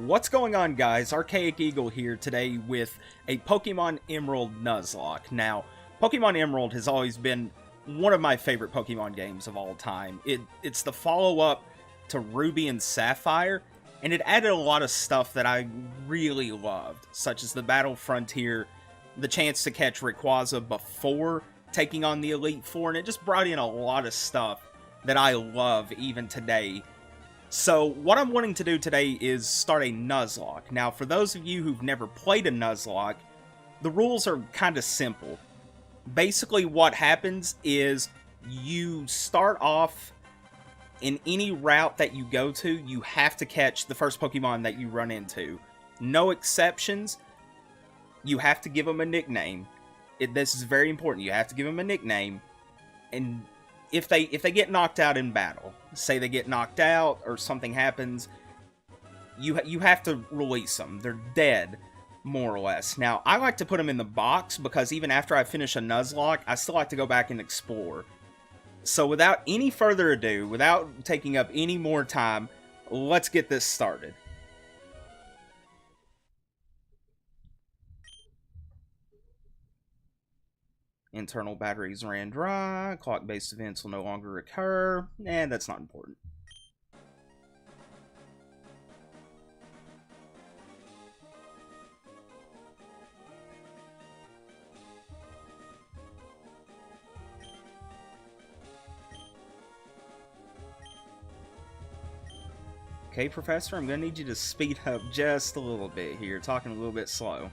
What's going on, guys? Archaic Eagle here today with a Pokémon Emerald Nuzlocke. Now, Pokémon Emerald has always been one of my favorite Pokémon games of all time. It's the follow-up to Ruby and Sapphire, and it added a lot of stuff that I really loved, such as the Battle Frontier, the chance to catch Rayquaza before taking on the Elite Four, and it just brought in a lot of stuff that I love even today. So, what I'm wanting to do today is start a Nuzlocke. Now, for those of you who've never played a Nuzlocke, the rules are kind of simple. Basically, what happens is you start off in any route that you go to, you have to catch the first Pokemon that you run into. No exceptions. You have to give them a nickname. This is very important. You have to give them a nickname. And if they get knocked out in battle, say they get knocked out or something happens, you have to release them. They're dead, more or less. Now, I like to put them in the box because even after I finish a Nuzlocke, I still like to go back and explore. So without any further ado, without taking up any more time, let's get this started. Internal batteries ran dry. Clock-based events will no longer occur. And that's not important. Okay, Professor, I'm going to need you to speed up just a little bit here. Talking a little bit slow.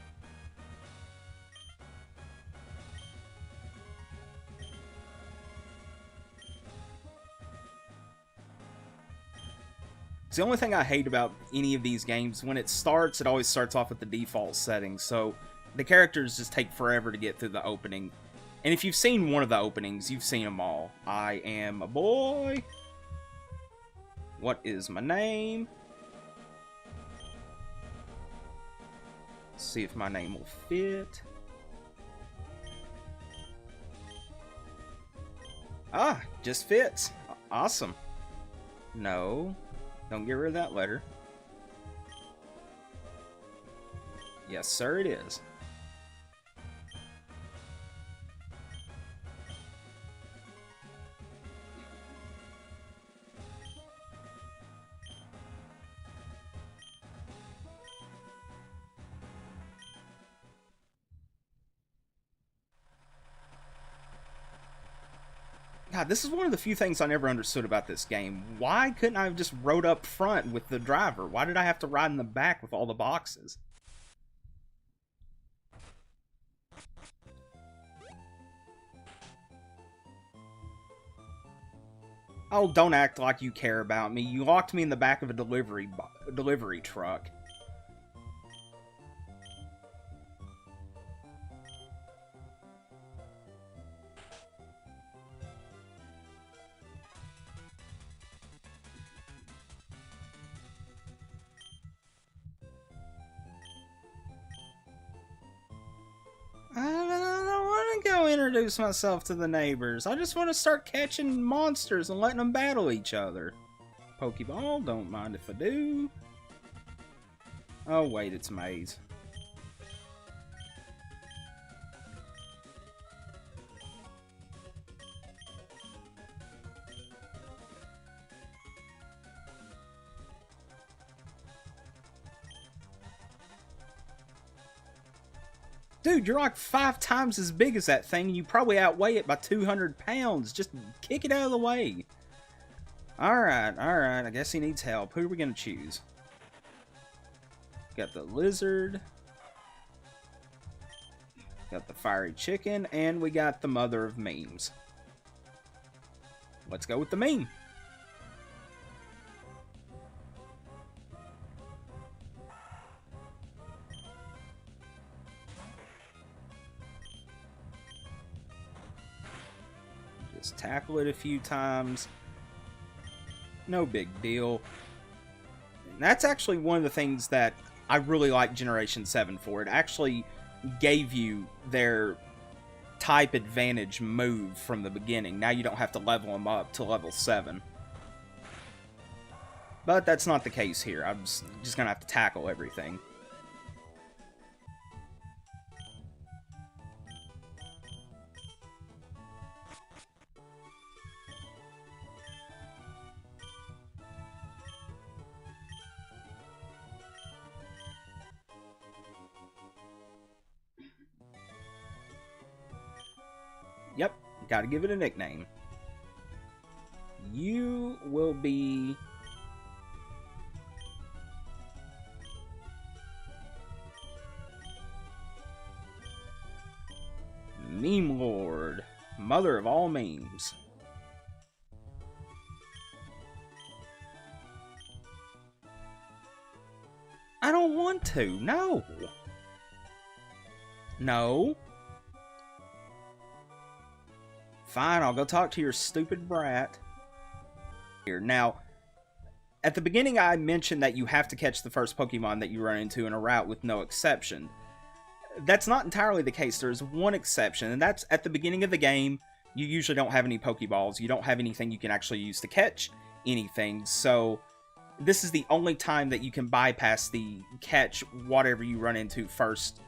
It's the only thing I hate about any of these games. When it starts, it always starts off with the default settings, so the characters just take forever to get through the opening. And if you've seen one of the openings, you've seen them all. I am a boy. What is my name? Let's see if my name will fit. Ah, just fits. Awesome. No. Don't get rid of that letter. Yes, sir, it is. God, this is one of the few things I never understood about this game. Why couldn't I have just rode up front with the driver? Why did I have to ride in the back with all the boxes? Oh, don't act like you care about me. You locked me in the back of a delivery truck. I don't want to go introduce myself to the neighbors. I just want to start catching monsters and letting them battle each other. Pokeball, don't mind if I do. Oh, wait, it's Maze. Dude, you're like 5 times as big as that thing, and you probably outweigh it by 200 pounds. Just kick it out of the way. Alright, I guess he needs help. Who are we going to choose? Got the lizard. Got the fiery chicken, and we got the mother of memes. Let's go with the meme. Just tackle it a few times. No big deal. And that's actually one of the things that I really like Generation 7 for. It actually gave you their type advantage move from the beginning. Now you don't have to level them up to level 7. But that's not the case here. I'm just gonna have to tackle everything. Yep, gotta give it a nickname. You will be... Meme Lord, mother of all memes. I don't want to, no. No. Fine, I'll go talk to your stupid brat. Here, now, at the beginning I mentioned that you have to catch the first Pokemon that you run into in a route with no exception. That's not entirely the case. There's one exception, and that's at the beginning of the game. You usually don't have any Pokeballs. You don't have anything you can actually use to catch anything, so this is the only time that you can bypass the catch whatever you run into first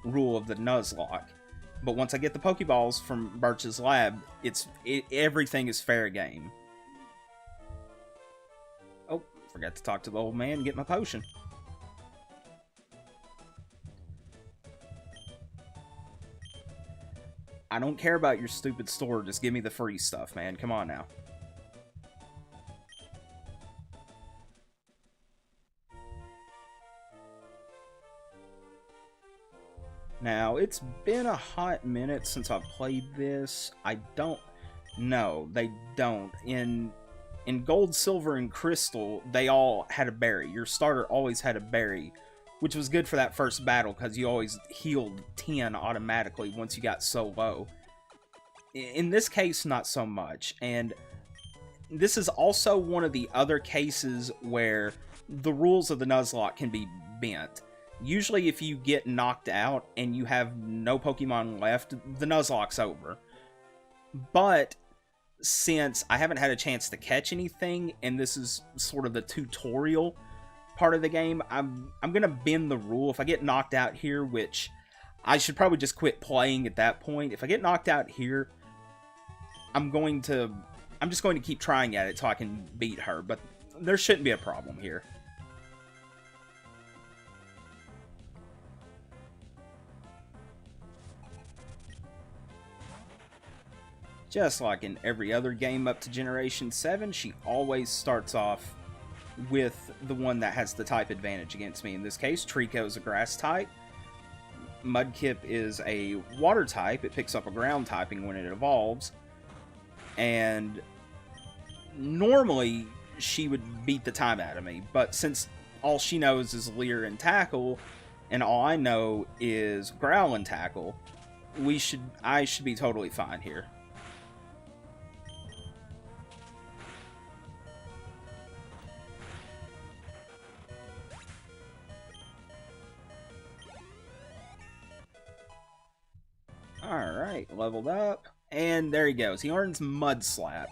rule of the Nuzlocke. But once I get the Pokeballs from Birch's lab, everything is fair game. Oh, forgot to talk to the old man and get my potion. I don't care about your stupid store, just give me the free stuff, man. Come on now. Now, it's been a hot minute since I've played this. I don't... No, they don't. In Gold, Silver, and Crystal, they all had a berry. Your starter always had a berry, which was good for that first battle, because you always healed 10 automatically once you got so low. In this case, not so much. And this is also one of the other cases where the rules of the Nuzlocke can be bent. Usually if you get knocked out and you have no Pokemon left, the Nuzlocke's over. But since I haven't had a chance to catch anything, and this is sort of the tutorial part of the game, I'm gonna bend the rule. If I get knocked out here, which I should probably just quit playing at that point. If I get knocked out here, I'm just going to keep trying at it so I can beat her, but there shouldn't be a problem here. Just like in every other game up to Generation 7, she always starts off with the one that has the type advantage against me. In this case, Trico is a grass type. Mudkip is a water type. It picks up a ground typing when it evolves. And normally, she would beat the time out of me. But since all she knows is Leer and Tackle, and all I know is Growl and Tackle, I should be totally fine here. Alright, leveled up. And there he goes. He earns Mud Slap.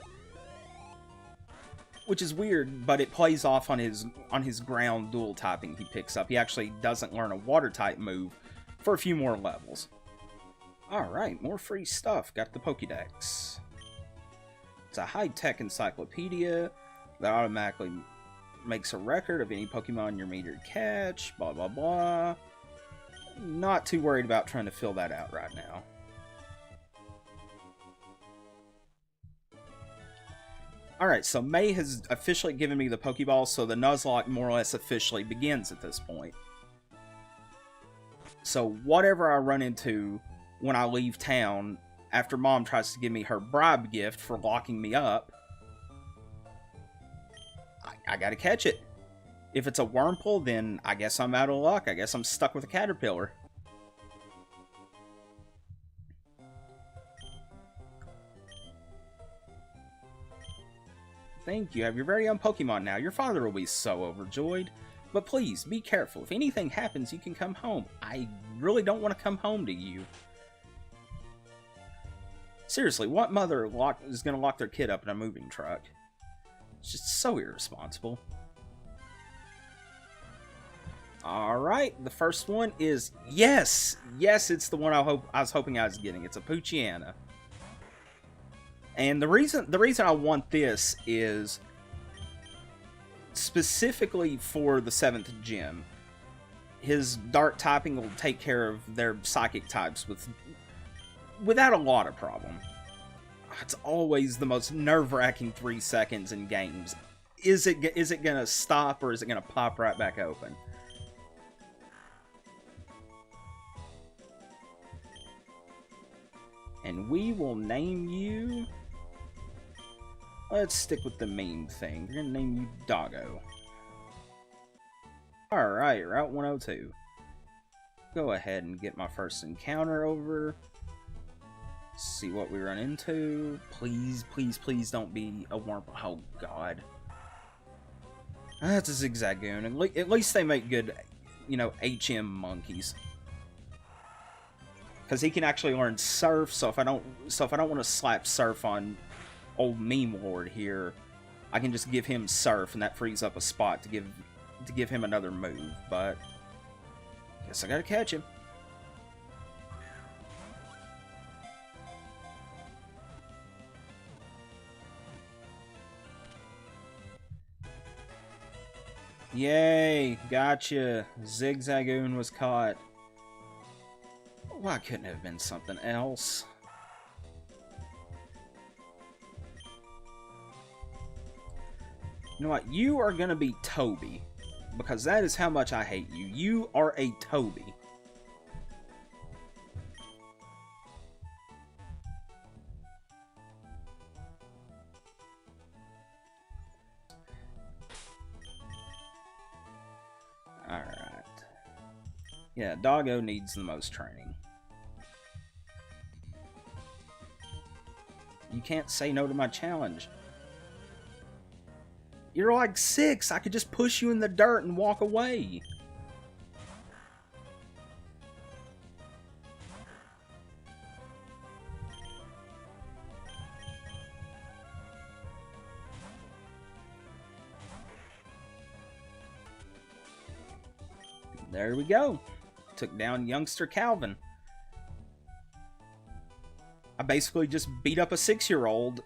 Which is weird, but it plays off on his ground dual typing he picks up. He actually doesn't learn a water type move for a few more levels. Alright, more free stuff. Got the Pokédex. It's a high-tech encyclopedia that automatically makes a record of any Pokemon you're metered catch, blah blah blah. Not too worried about trying to fill that out right now. Alright, so May has officially given me the Pokeball, so the Nuzlocke more or less officially begins at this point. So whatever I run into when I leave town, after Mom tries to give me her bribe gift for locking me up, I gotta catch it. If it's a Wurmple, then I guess I'm out of luck. I guess I'm stuck with a Caterpillar. Thank you. Have your very own Pokemon now. Your father will be so overjoyed. But please, be careful. If anything happens, you can come home. I really don't want to come home to you. Seriously, what mother is going to lock their kid up in a moving truck? It's just so irresponsible. All right, the first one is yes, it's the one I was hoping I was getting. It's a Poochyena, and the reason I want this is specifically for the 7th gym. His dark typing will take care of their psychic types without a lot of problem. It's always the most nerve-wracking 3 seconds in games. Is it gonna stop, or is it gonna pop right back open? And we will name you... Let's stick with the meme thing. We're gonna name you Doggo. Alright, Route 102. Go ahead and get my first encounter over. See what we run into. Please, please, please don't be a worm. Oh, God. That's a Zigzagoon. At least they make good, you know, HM monkeys. Because he can actually learn Surf, so if I don't want to slap Surf on old Meme Lord here, I can just give him Surf, and that frees up a spot to give him another move. But guess I gotta catch him. Yay, gotcha. Zigzagoon was caught. Why couldn't it have been something else? You know what? You are gonna be Toby. Because that is how much I hate you. You are a Toby. Alright. Yeah, Doggo needs the most training. You can't say no to my challenge. You're like 6. I could just push you in the dirt and walk away. There we go. Took down youngster Calvin. I basically just beat up a 6-year-old,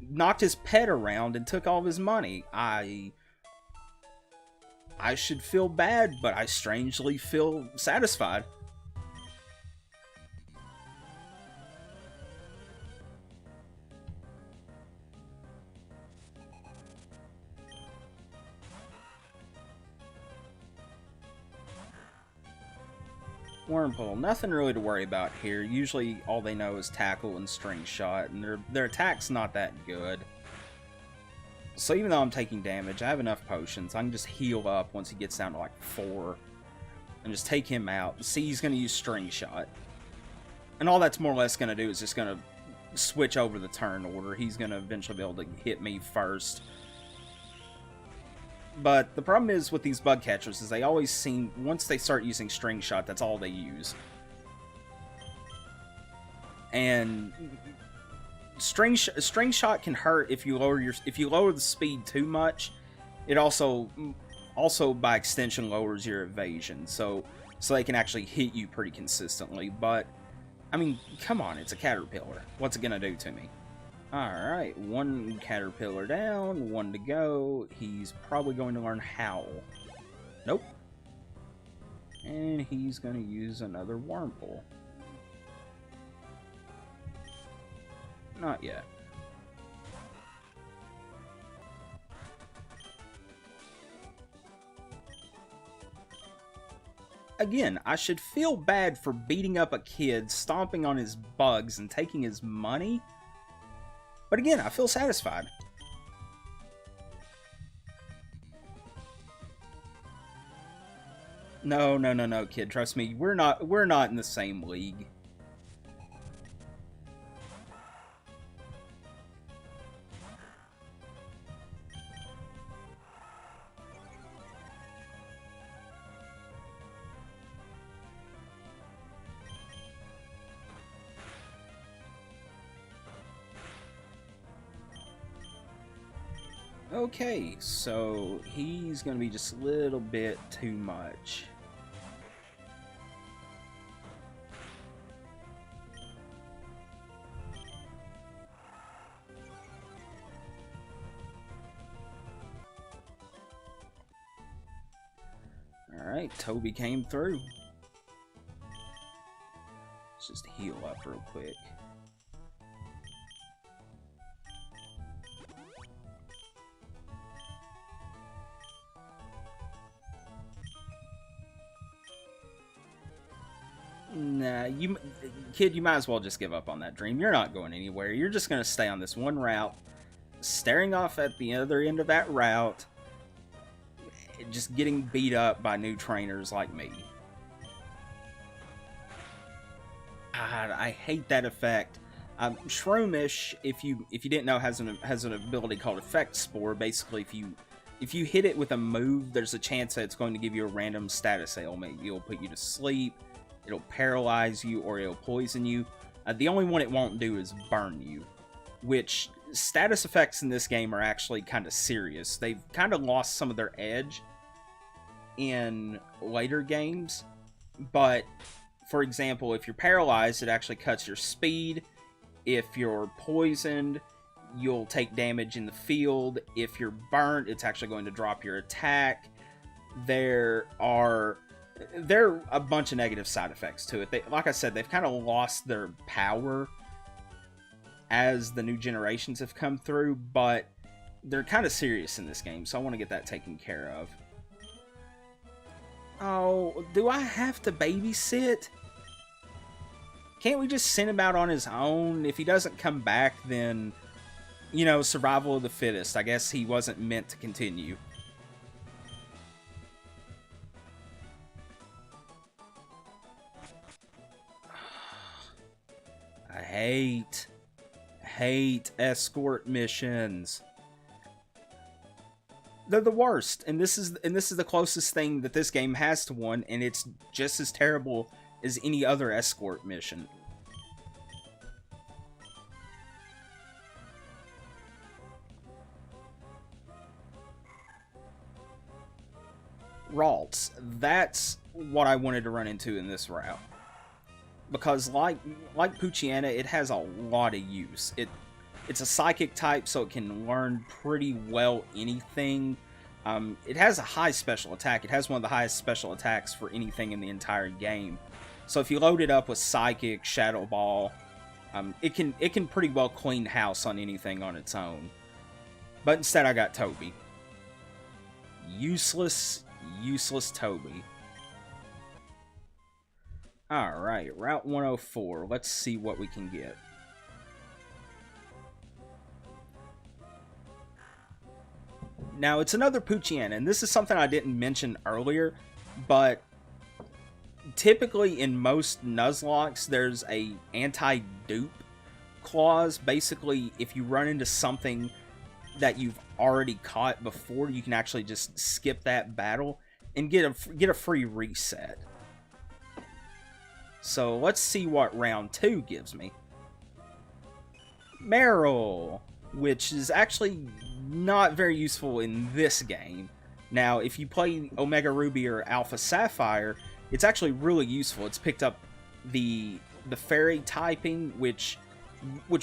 knocked his pet around, and took all of his money. I should feel bad, but I strangely feel satisfied. Wormhole, nothing really to worry about here. Usually all they know is tackle and string shot, and their attack's not that good. So even though I'm taking damage, I have enough potions. I can just heal up once he gets down to like 4 and just take him out. See, he's going to use string shot. And all that's more or less going to do is just going to switch over the turn order. He's going to eventually be able to hit me first. But the problem is with these bug catchers is they always seem, once they start using string shot, that's all they use. And string shot can hurt if you lower the speed too much. It also by extension lowers your evasion, so they can actually hit you pretty consistently. But I mean, come on, it's a caterpillar. What's it gonna do to me? Alright, 1 caterpillar down, 1 to go. He's probably going to learn Howl. Nope. And he's going to use another Wormhole. Not yet. Again, I should feel bad for beating up a kid, stomping on his bugs, and taking his money. But again, I feel satisfied. No, kid. Trust me, we're not in the same league. Okay, so he's going to be just a little bit too much. Alright, Toby came through. Let's just heal up real quick. Nah, kid, you might as well just give up on that dream. You're not going anywhere. You're just going to stay on this one route, staring off at the other end of that route, just getting beat up by new trainers like me. God, I hate that effect. Shroomish, if you didn't know, has an ability called Effect Spore. Basically, if you hit it with a move, there's a chance that it's going to give you a random status ailment. It'll put you to sleep, it'll paralyze you, or it'll poison you. The only one it won't do is burn you, which status effects in this game are actually kind of serious. They've kind of lost some of their edge in later games, but for example, if you're paralyzed, it actually cuts your speed. If you're poisoned, you'll take damage in the field. If you're burnt, it's actually going to drop your attack. There are a bunch of negative side effects to it. Like I said, they've kind of lost their power as the new generations have come through, but they're kind of serious in this game, so I want to get that taken care of. Oh, do I have to babysit? Can't we just send him out on his own? If he doesn't come back, then, you know, survival of the fittest. I guess he wasn't meant to continue. I hate escort missions. They're the worst, and this is the closest thing that this game has to one, and it's just as terrible as any other escort mission. Ralts. That's what I wanted to run into in this route. Because like Poochyena, it has a lot of use. It's a psychic type, so it can learn pretty well anything. It has a high special attack. It has one of the highest special attacks for anything in the entire game. So if you load it up with Psychic, Shadow Ball, it can pretty well clean house on anything on its own. But instead I got Toby. Useless Toby. Alright, Route 104. Let's see what we can get. Now, it's another Poochyena, and this is something I didn't mention earlier, but typically in most Nuzlockes, there's a anti-dupe clause. Basically, if you run into something that you've already caught before, you can actually just skip that battle and get a free reset. So let's see what round 2 gives me. Meryl, which is actually not very useful in this game. Now, if you play Omega Ruby or Alpha Sapphire, it's actually really useful. It's picked up the fairy typing, which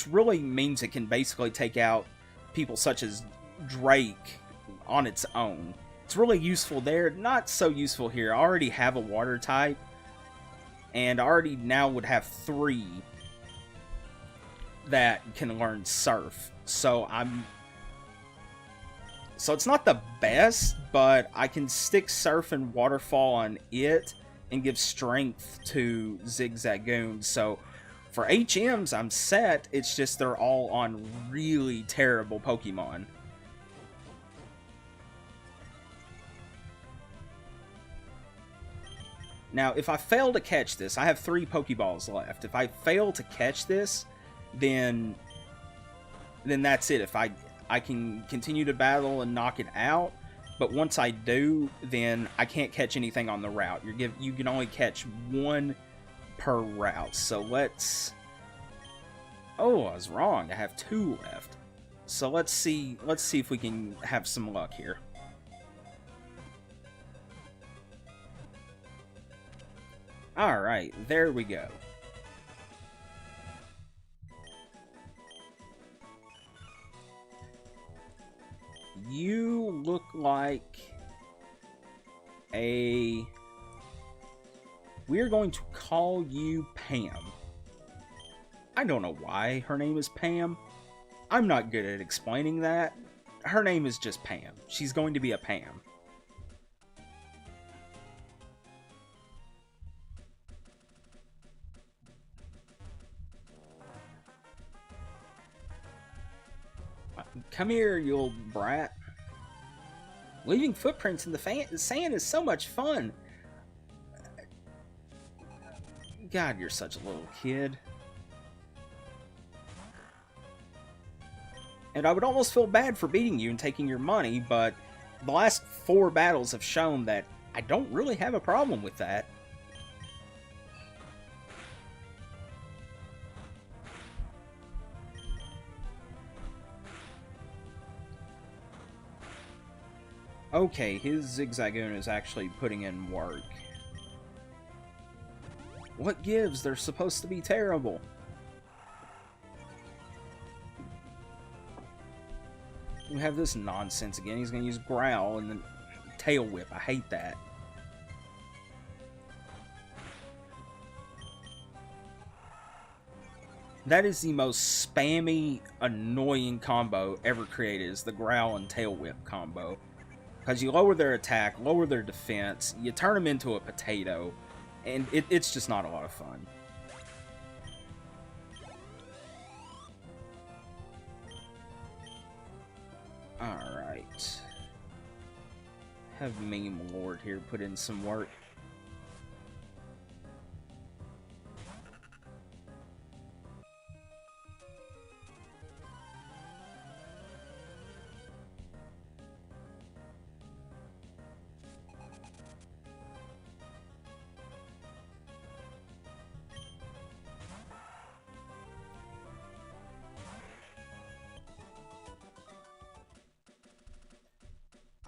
really means it can basically take out people such as Drake on its own. It's really useful there. Not so useful here. I already have a water type, and I already now would have 3 that can learn Surf. So it's not the best, but I can stick Surf and Waterfall on it and give Strength to Zigzagoon. So for HMs, I'm set. It's just they're all on really terrible Pokemon. Now, if I fail to catch this, I have 3 Pokeballs left. If I fail to catch this, then that's it. If I can continue to battle and knock it out, but once I do, then I can't catch anything on the route. You can only catch 1 per route. So let's... Oh, I was wrong. I have 2 left. So let's see if we can have some luck here. Alright, there we go. You look like a... We're going to call you Pam. I don't know why her name is Pam. I'm not good at explaining that. Her name is just Pam. She's going to be a Pam. Come here, you old brat. Leaving footprints in the sand is so much fun. God, you're such a little kid. And I would almost feel bad for beating you and taking your money, but the last 4 battles have shown that I don't really have a problem with that. Okay, his Zigzagoon is actually putting in work. What gives? They're supposed to be terrible. We have this nonsense again. He's going to use Growl and then Tail Whip. I hate that. That is the most spammy, annoying combo ever created, is the Growl and Tail Whip combo. Because you lower their attack, lower their defense, you turn them into a potato, and it's just not a lot of fun. Alright. Have Meme Lord here put in some work.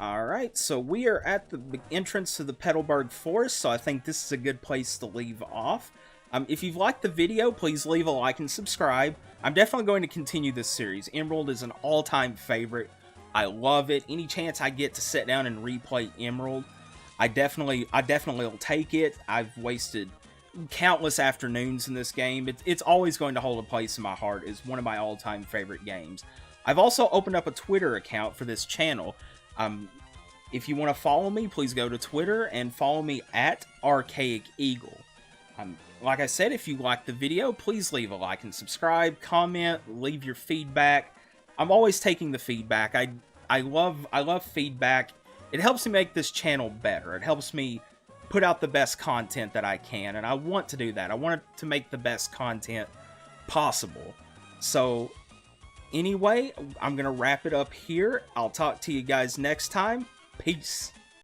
Alright, so we are at the entrance to the Petalburg Forest, so I think this is a good place to leave off. If you've liked the video, please leave a like and subscribe. I'm definitely going to continue this series. Emerald is an all-time favorite. I love it. Any chance I get to sit down and replay Emerald, I definitely will take it. I've wasted countless afternoons in this game. It's always going to hold a place in my heart. It's one of my all-time favorite games. I've also opened up a Twitter account for this channel. If you want to follow me, please go to Twitter and follow me at Archaic Eagle. Like I said, if you liked the video, please leave a like and subscribe, comment, leave your feedback. I'm always taking the feedback. I love feedback. It helps me make this channel better. It helps me put out the best content that I can, and I want to do that. I want to make the best content possible. So anyway, I'm going to wrap it up here. I'll talk to you guys next time. Peace.